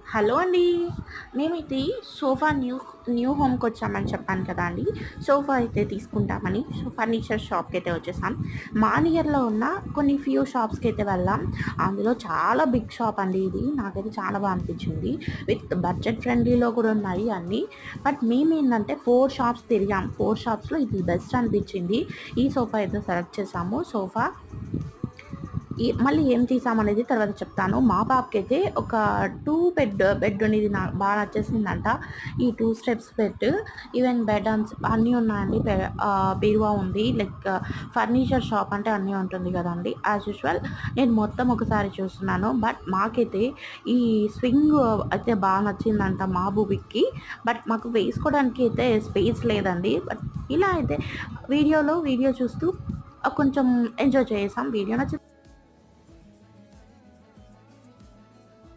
Hello అండి. మేమైతే sofa new హోమ్‌కి వచ్చామని చెప్పాను కదా అండి. సోఫా అయితే తీసుకుంటామని ఫర్నిచర్ షాప్‌కైతే వచ్చేసాం. మానియర్‌లో ఉన్న కొన్ని ఫ్యూ షాప్స్‌కైతే వెళ్ళాం. అందులో చాలా బిగ్ షాప్ అండి ఇది. నాకైతే చాలా అనిపించింది. విత్ బడ్జెట్ ఫ్రెండ్లీలో కూడా ఉన్నాయి అన్నీ. బట్ మేమేందంటే 4 షాప్స్ తిరిగాం. 4 షాప్స్‌లో ఇది బెస్ట్ అనిపించింది. ఈ సోఫా అయితే సెలెక్ట్ చేసాము. సోఫా మళ్ళీ ఏం తీసామనేది తర్వాత చెప్తాను. మా పాపకైతే ఒక 2 బెడ్ అనేది బాగా నచ్చేసిందంట. ఈ 2 స్టెప్స్ బెడ్, ఈవెన్ బెడ్ అన్నీ ఉన్నాయండి. బీరువా ఉంది. లైక్ ఫర్నిచర్ షాప్ అంటే అన్నీ ఉంటుంది కదండీ! యాజ్ యూజువల్ నేను మొత్తం ఒకసారి చూస్తున్నాను. బట్ మాకైతే ఈ స్వింగ్ అయితే బాగా నచ్చిందంట మా బుబికి. బట్ మాకు వేసుకోవడానికి అయితే స్పేస్ లేదండి. బట్ ఇలా అయితే వీడియో చూస్తూ కొంచెం ఎంజాయ్ చేసాం. వీడియో నచ్చి